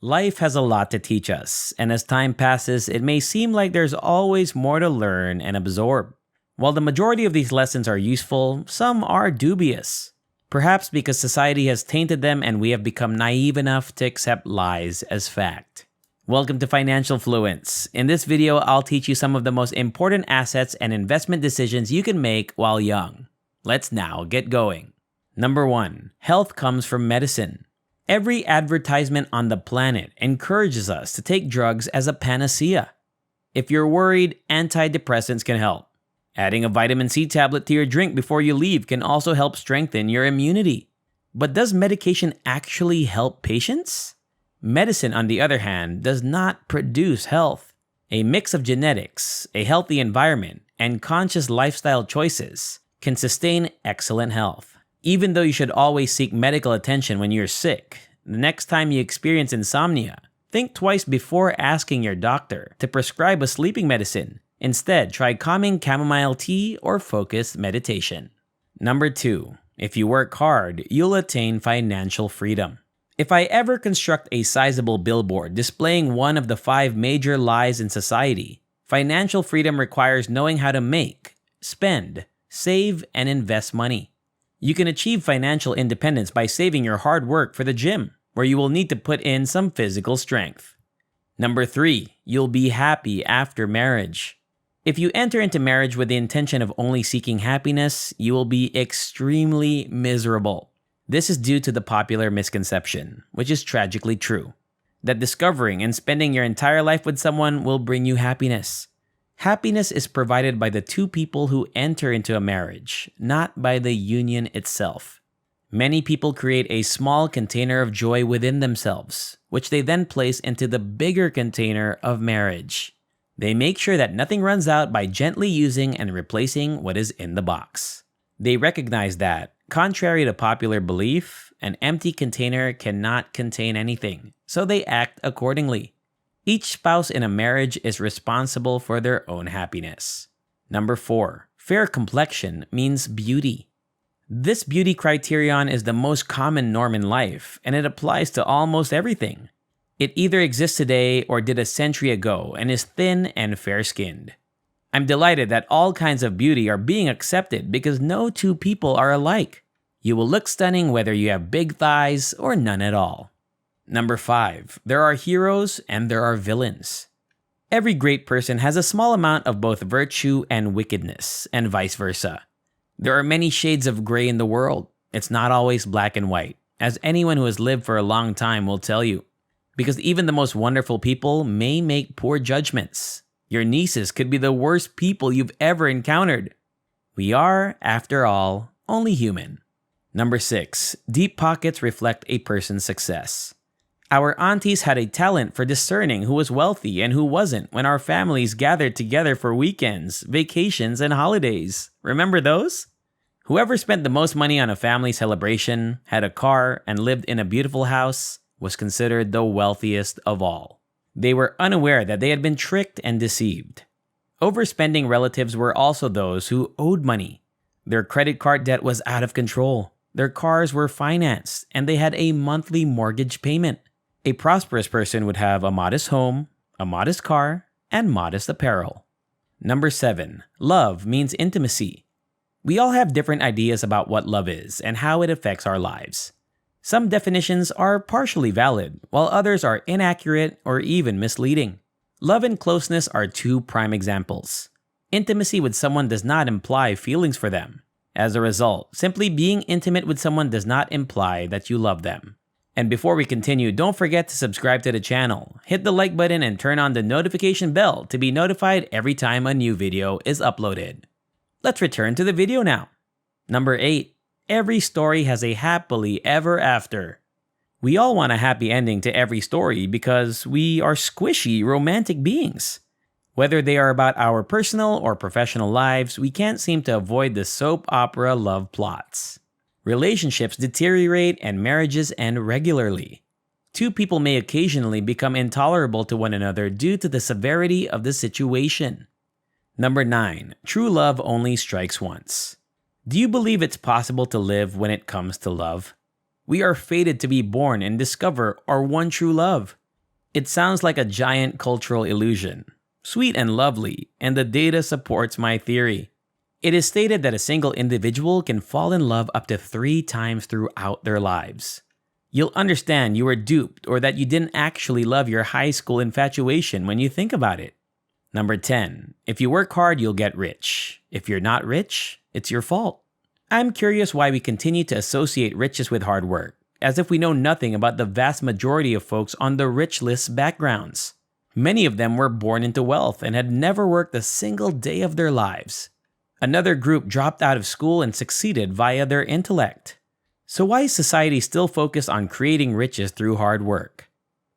Life has a lot to teach us, and as time passes, it may seem like there's always more to learn and absorb. While the majority of these lessons are useful, some are dubious. Perhaps because society has tainted them and we have become naive enough to accept lies as fact. Welcome to Financial Fluence. In this video, I'll teach you some of the most important assets and investment decisions you can make while young. Let's now get going. Number 1. Health comes from medicine. Every advertisement on the planet encourages us to take drugs as a panacea. If you're worried, antidepressants can help. Adding a vitamin C tablet to your drink before you leave can also help strengthen your immunity. But does medication actually help patients? Medicine, on the other hand, does not produce health. A mix of genetics, a healthy environment, and conscious lifestyle choices can sustain excellent health. Even though you should always seek medical attention when you're sick, the next time you experience insomnia, think twice before asking your doctor to prescribe a sleeping medicine. Instead, try calming chamomile tea or focused meditation. Number 2. If you work hard, you'll attain financial freedom. If I ever construct a sizable billboard displaying one of the 5 major lies in society, financial freedom requires knowing how to make, spend, save, and invest money. You can achieve financial independence by saving your hard work for the gym, where you will need to put in some physical strength. Number 3. You'll be happy after marriage. If you enter into marriage with the intention of only seeking happiness, you will be extremely miserable. This is due to the popular misconception, which is tragically true, that discovering and spending your entire life with someone will bring you happiness. Happiness is provided by the 2 people who enter into a marriage, not by the union itself. Many people create a small container of joy within themselves, which they then place into the bigger container of marriage. They make sure that nothing runs out by gently using and replacing what is in the box. They recognize that, contrary to popular belief, an empty container cannot contain anything, so they act accordingly. Each spouse in a marriage is responsible for their own happiness. Number 4. Fair complexion means beauty. This beauty criterion is the most common norm in life, and it applies to almost everything. It either exists today or did a century ago and is thin and fair-skinned. I'm delighted that all kinds of beauty are being accepted because no 2 people are alike. You will look stunning whether you have big thighs or none at all. Number 5. There are heroes and there are villains. Every great person has a small amount of both virtue and wickedness, and vice versa. There are many shades of gray in the world. It's not always black and white, as anyone who has lived for a long time will tell you. Because even the most wonderful people may make poor judgments. Your nieces could be the worst people you've ever encountered. We are, after all, only human. Number 6. Deep pockets reflect a person's success. Our aunties had a talent for discerning who was wealthy and who wasn't when our families gathered together for weekends, vacations, and holidays. Remember those? Whoever spent the most money on a family celebration, had a car, and lived in a beautiful house was considered the wealthiest of all. They were unaware that they had been tricked and deceived. Overspending relatives were also those who owed money. Their credit card debt was out of control. Their cars were financed, and they had a monthly mortgage payment. A prosperous person would have a modest home, a modest car, and modest apparel. Number 7. Love means intimacy. We all have different ideas about what love is and how it affects our lives. Some definitions are partially valid, while others are inaccurate or even misleading. Love and closeness are 2 prime examples. Intimacy with someone does not imply feelings for them. As a result, simply being intimate with someone does not imply that you love them. And before we continue, don't forget to subscribe to the channel, hit the like button, and turn on the notification bell to be notified every time a new video is uploaded. Let's return to the video now. Number 8. Every story has a happily ever after. We all want a happy ending to every story because we are squishy, romantic beings. Whether they are about our personal or professional lives, we can't seem to avoid the soap opera love plots. Relationships deteriorate and marriages end regularly. 2 people may occasionally become intolerable to one another due to the severity of the situation. Number 9. True love only strikes once. Do you believe it's possible to live when it comes to love? We are fated to be born and discover our one true love. It sounds like a giant cultural illusion. Sweet and lovely, and the data supports my theory. It is stated that a single individual can fall in love up to 3 times throughout their lives. You'll understand you were duped or that you didn't actually love your high school infatuation when you think about it. Number 10. If you work hard, you'll get rich. If you're not rich, it's your fault. I'm curious why we continue to associate riches with hard work, as if we know nothing about the vast majority of folks on the rich list backgrounds. Many of them were born into wealth and had never worked a single day of their lives. Another group dropped out of school and succeeded via their intellect. So why is society still focused on creating riches through hard work?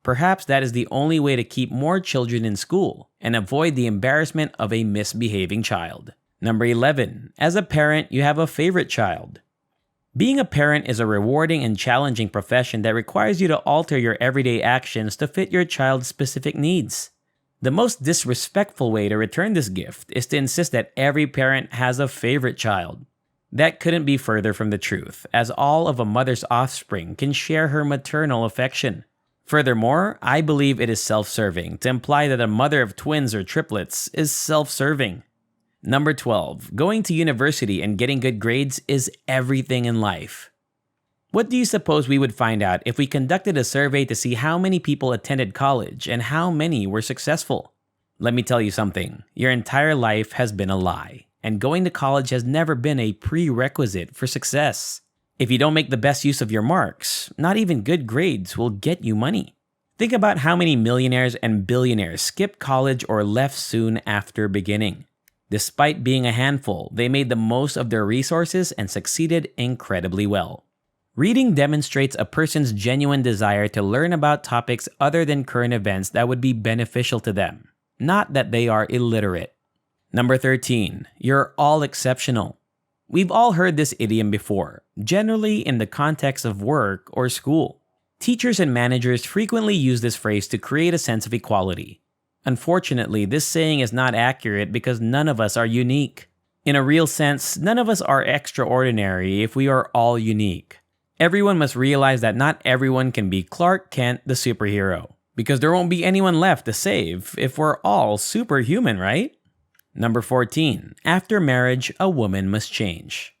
Perhaps that is the only way to keep more children in school and avoid the embarrassment of a misbehaving child. Number 11. As a parent, you have a favorite child. Being a parent is a rewarding and challenging profession that requires you to alter your everyday actions to fit your child's specific needs. The most disrespectful way to return this gift is to insist that every parent has a favorite child. That couldn't be further from the truth, as all of a mother's offspring can share her maternal affection. Furthermore, I believe it is self-serving to imply that a mother of twins or triplets is self-serving. Number 12. Going to university and getting good grades is everything in life. What do you suppose we would find out if we conducted a survey to see how many people attended college and how many were successful? Let me tell you something. Your entire life has been a lie, and going to college has never been a prerequisite for success. If you don't make the best use of your marks, not even good grades will get you money. Think about how many millionaires and billionaires skipped college or left soon after beginning. Despite being a handful, they made the most of their resources and succeeded incredibly well. Reading demonstrates a person's genuine desire to learn about topics other than current events that would be beneficial to them, not that they are illiterate. Number 13. You're all exceptional. We've all heard this idiom before, generally in the context of work or school. Teachers and managers frequently use this phrase to create a sense of equality. Unfortunately, this saying is not accurate because none of us are unique. In a real sense, none of us are extraordinary if we are all unique. Everyone must realize that not everyone can be Clark Kent the superhero, because there won't be anyone left to save if we're all superhuman, right? Number 14. After marriage, a woman must change.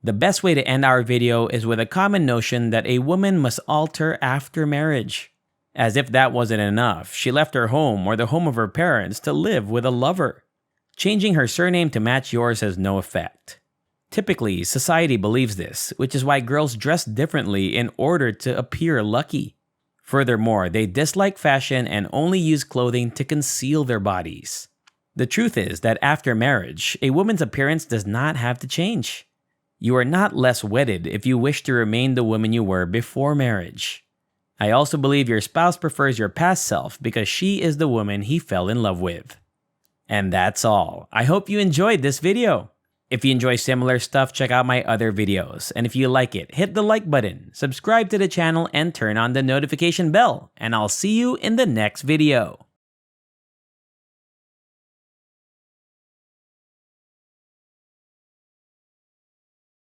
The best way to end our video is with a common notion that a woman must alter after marriage. As if that wasn't enough, she left her home or the home of her parents to live with a lover. Changing her surname to match yours has no effect. Typically, society believes this, which is why girls dress differently in order to appear lucky. Furthermore, they dislike fashion and only use clothing to conceal their bodies. The truth is that after marriage, a woman's appearance does not have to change. You are not less wedded if you wish to remain the woman you were before marriage. I also believe your spouse prefers your past self because she is the woman he fell in love with. And that's all. I hope you enjoyed this video. If you enjoy similar stuff, check out my other videos. And if you like it, hit the like button, subscribe to the channel, and turn on the notification bell. And I'll see you in the next video.